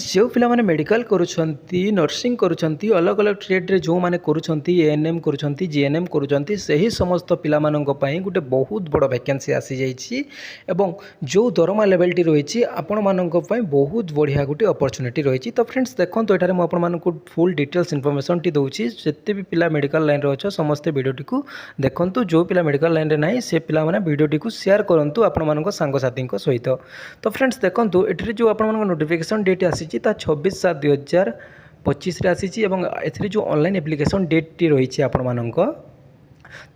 जो पिला माने मेडिकल करूछंती नर्सिंग करूछंती अलग अलग ट्रेड रे जो माने करूछंती एएनएम करूछंती जीएनएम करूछंती सही समस्त पिला माननक पई गुटे बहुत बड़ वैकेंसी आसी जाईची एवं जो दरमा लेवल टी रहिची आपण माननक पई बहुत बढ़िया गुटे अपॉर्चुनिटी रहिची। तो फ्रेंड्स देखंतो एठारे म आपण माननकु फुल डिटेल्स इन्फॉर्मेशन टी दउची जत्ते भी पिला मेडिकल लाइन रे अछ समस्त वीडियो टी को देखंतो जो पिला मेडिकल लाइन रे नाही से पिला माने वीडियो टी को शेयर करंतु आपण माननक संग साथी को सहित। तो फ्रेंड्स देखंतो एठरे जो आपण माननक नोटिफिकेशन डेट आसी 26/7/2025 आसी जो ऑनलाइन एप्लिकेशन डेट टी रही आपण मानक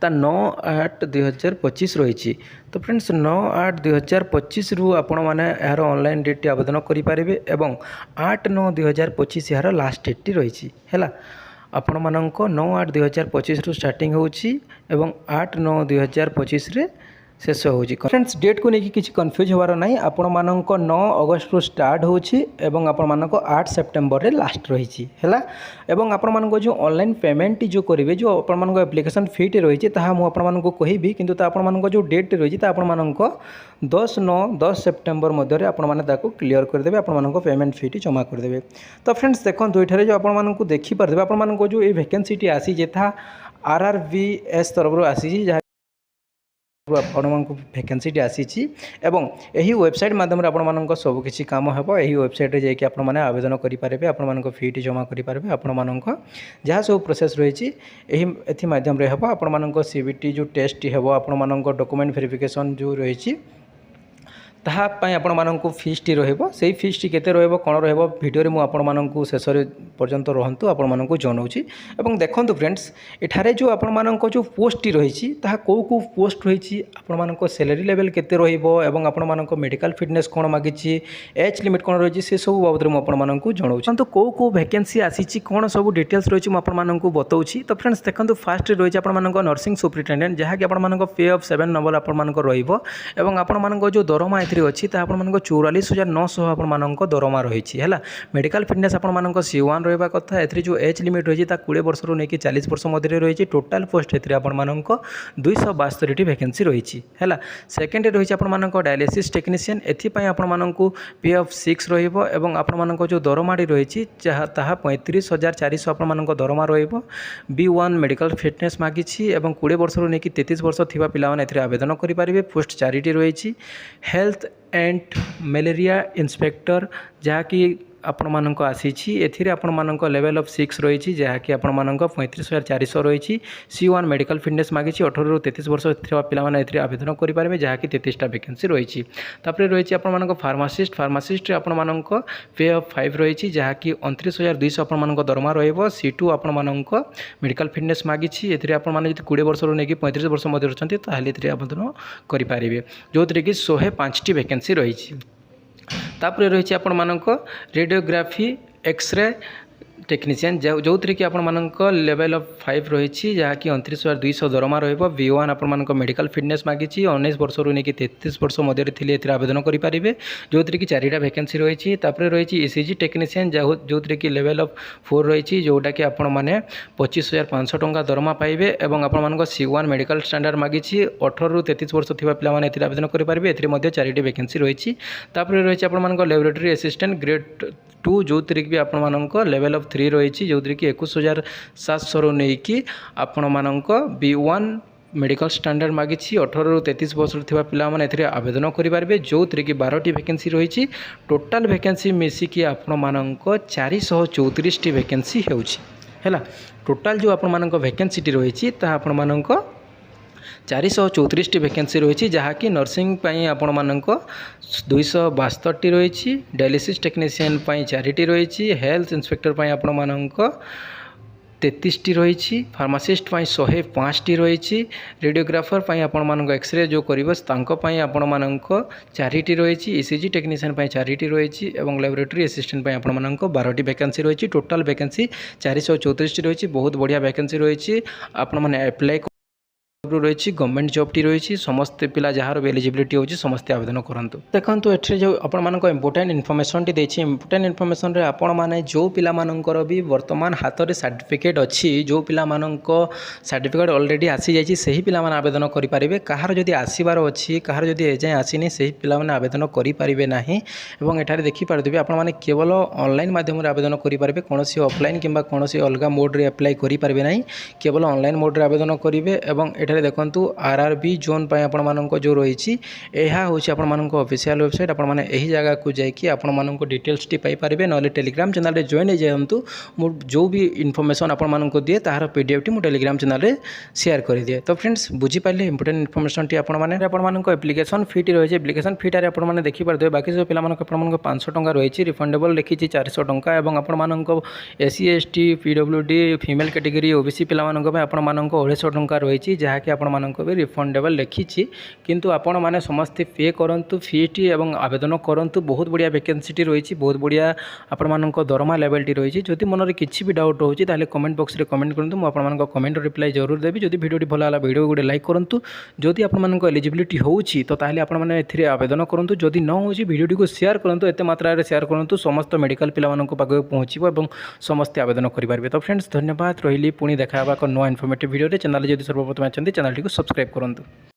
ता 9/8/2025 रही। तो फ्रेंड्स 9/8/2025 रु आपण माने यार ऑनलाइन डेट टी आवेदन करि पारिबे एवं 8/9/2025 यार लास्ट डेट टी रही हैला। आपण मानक 9/8/2025 रु स्टार्टिंग होची एवं 8/9/2025 रे शेष हो। फ्रेंड्स डेट को लेकिन किसी कन्फ्यूज होवार ना आपण मानक 9 अगस्त रु स्टार्ट होची एवं आपण मानक 8 सेप्टेम्बर रे लास्ट रही है। एवं आपण मानक जो ऑनलाइन पेमेंट जो करेंगे जो आपण मानक एप्लिकेशन फी टी रही है मुझे आपण मानक कहबी किंतु आपण मानक जो डेट रही है आपण मानक 10 सेप्टेम्बर मध्य आपण माने ताको क्लियर करदेवे आपण मानक पेमेंट फी टी जमा करदेवे। तो फ्रेंड्स देखो एठारे जो आपण मानक देखि परदेबे आपण मानक जो ये वैकेंसी टी आसी जेथा आरआरबीएस तरफ आसी वैकेंसी आसी एवं यही वेबसाइट माध्यम आप सबकि कम हो यही वेबसाइट जाकि आपने आवेदन करेंगे आपण फी टी जमा करेंगे आपण जहाँ सब प्रोसेस रही यही माध्यम हम आपण सीबीटी जो टेस्ट हे आपण डॉक्यूमेंट वेरिफिकेशन जो रही ताहापाई आपण मानक फीस टी रहिबो सेही फीस टी केते रहिबो कोन रहिबो वीडियो रे मु आपण मानक शेष पर्यंत रहंतु आपण मानक जनाउछि। एवं देखंतु फ्रेंड्स एठारे जो आपण मानक जो पोस्ट टी रहिछि ताहा को पोस्ट रहिछि आपण मानक सैलरी लेवल केते रहिबो एवं आपण मानक मेडिकल फिटनेस कोन मागिछि एज लिमिट कोन रहिछि से सब बाबद मु आपण मानक जनाउछि। तो को वैकेंसी आसीछि कोन सब डिटेल्स रहिछि मु आपण मानक बताउछि। तो फ्रेंड्स देखंतु फास्ट रे रहिछि आपण मानक नर्सिंग सुपरिटेंडेंट जहा कि आपण मानक पे ऑफ 7 नंबर आपण मानक रहिबो एवं आपण मानक जो दरमा अच्छी आपण 44,900 आपण मानक दरमा रही है। मेडिकल फिटनेस आपण मानक C1 रहा कथा ए जो एज लिमिट रही 20 वर्ष रू नहीं 40 वर्ष मध्य रही टोटाल पोस्ट ए आपण मानक 272 वैकेंसी रही है। सेकेंड रही आपण मानक डायलिसिस टेक्नीशियन एपाई आपण मानक पे ऑफ 6 रहिबो एवं आपण मानक जो दरमाड़ी रही 35,400 आपण मानक दरमा रहिबो। B1 मेडिकल फिटनेस मागिछि एवं 20 वर्ष रू नहीं 33 वर्ष थिबा पिला माने एथिरे आवेदन करि पारिबे। पोस्ट 4टी रही हेल्थ एंड मलेरिया इंस्पेक्टर जहाँकि आपण मानक आसीछि एथिरे आपण मानक लेवल ऑफ 6 रही जहाँकि आपण मानक 35,400 रही। C1 मेडिकल फिटनेस मागिछि 18 रू 33 वर्ष थिबा पिला माने एथिरे आवेदन करि पारिबे जहाँकि 33टा वैकेंसी रही। तापरे रही आपण मानक फार्मासिस्ट आपण मानक पे ऑफ 5 रही जहाँकि 29,200 आपण मानक दरमा रहइबो। C2 आपण मानक मेडिकल फिटनेस मागिछि एथिरे आपण माने 20 वर्ष रू नेकी 35 वर्ष मध्य रचंती ताहाले एथिरे आवेदन करि पारिबे जोतरे कि 105टी वैकेंसी रही। तापर रही आपण मानक रेडियोग्राफी एक्सरे टेक्नीशियन जो थी कि आपंक लेवल ऑफ 5 रही जहाँकि 29,200 दरमा रहिबो। B1 आपण मानक मेडिकल फिटनेस मागिछि 19 वर्ष रू नहीं 33 वर्ष मध्य थिले एथिरे आवेदन करि पारिबे जो थी कि 4टा वैकेंसी रही। तापर रही ECG टेक्नीशियन जो थी कि लेवल ऑफ 4 रही जोटा कि आपण माने 25,500 टंका दरमा पाइबे एवं आपण मानक C1 मेडिकल स्टैंडर्ड मागिछि 18 रू 33 वर्ष थिबा पिला माने एथिरे आवेदन करि पारिबे एथिरे मध्ये 4टी वैकेंसी रही। तापर रही आपण मानक लैबोरेटरी असिस्टेंट ग्रेड 2 जो थी कि आपण मानक लेवल ऑफ 3 रही जो थी कि 21,700 रू नहीं कि आपण मानक B1 मेडिकल स्टैंडर्ड मागिछि 18 रू 33 वर्ष थिबा पिला माने एथिरे आवेदन करि पारिबे जो थी कि 12टी वैकेंसी रही। टोटाल वैकेंसी मिसिकी आपण मानक 434टी वैकेंसी हेउछि हैला। टोटाल जो आपण मानक वैकेंसी टी रही ता आपण मानक 434टी वैकेंसी रही जहाँकि नर्सिंग पाई आपण मानक 272टी रही। डायलिसिस टेक्नीशियन पाई 4टी रही। हेल्थ इंस्पेक्टर पाई आपण मानक 33टी रही। फार्मासिस्ट पाई 105टी रही। रेडियोग्राफर पाई आपण मानक एक्सरे जो करिवस तांको पाई आपण मानक 4टी रही। ECG टेक्नीशियन पाई 4टी रही एवं लैबोरेटरी असिस्टेंट पाई आपण मानक 12टी वैकेंसी रही। टोटाल वैकेंसी 434टी रही। बहुत बढ़िया वैकेंसी रही। आपण माने अप्लाई तरफ रही गवर्नमेंट जॉबटी रही समस्ते पिला जार भी एलिजिबिलिटी होची समस्ते आवेदन करूँ। देखो एठे जो आपण इंपोर्टेंट इनफॉरमेशन टी देछि इंपोर्टेंट इनफॉरमेशन रे आपण माने जो पिला मानकर भी वर्तमान हाथ में सर्टिफिकेट अच्छी जो पिला मानक सर्टिफिकेट ऑलरेडी आसी जाइए सही पिला माने आवेदन करें कहार जदि आसबार अच्छी कहार जदि एजाएं आसीनी सही पिला माने आवेदन करें ना एवं एठारे देखिपारे आपण मैंने केवल ऑनलाइन माध्यम आवेदन करेंगे कौन ऑफलाइन कि कौन अलग मोड रे अप्लाई करेंगे ना केवल ऑनलाइन मोड रे आवेदन करेंगे एवं एठारे देखंतु आरआरबी जोन पाई आपण मानक जो रही यह हूँ आपण मानक ऑफिशियल वेबसाइट आपण माने एही जगह को जाकि आपण मानक डिटेल्स टी पाई पारिबे नले टेलीग्राम चैनल रे जॉइन हो जातु जो भी इनफॉरमेशन आपण मानक दिए तार पीडीएफ टी मु टेलीग्राम चैनल रे शेयर कर दिए। तो फ्रेंड्स बुझी पारे इंपोर्टेंट इनफॉरमेशन टी आपण माने आपण मानक एप्लिकेशन फी टी रही एप्लिकेशन फी टारे आपण माने देखि पारदे बाकी सब पिला मानक आपण मानक 500 टंका रही रिफंडेबल लिखी 400 टंका एवं आपण मानक SC ST PWD female category OBC पिला मानक आपण मानक 250 टंका रही जहाँकि आपण मानक भी रिफंडेबल लिखी किंतु आपण माने समस्त पे करंतु फी टी एवं आवेदन करंतु बहुत बढ़िया वैकेंसी टी रही बहुत बढ़िया आपण मानक दरमा लेवल टी रही जदि मन में किसी भी डाउट होची ताले कमेंट बॉक्स रे कमेंट करंतु मु आपण मानक कमेंट रिप्लाई जरूर देबी जदि वीडियो भल होला वीडियो गोटे लाइक करंतु जदि आपण मानक एलिजिबिलिटी होची तो ताले आपण माने एथिरे आवेदन करंतु जदि न होची वीडियो को शेयर करंतु एते मात्रा रे शेयर करंतु समस्त मेडिकल पिला मानक पागे पहुंचीबो एवं समस्त आवेदन करि पारबे। तो फ्रेंड्स धन्यवाद रहिली पुणी देखा नुआ इनफॉर्मेटिव वीडियो रे चैनल जदि सर्वप्रथम अछंती चैनल टी को सब्सक्राइब करंतु।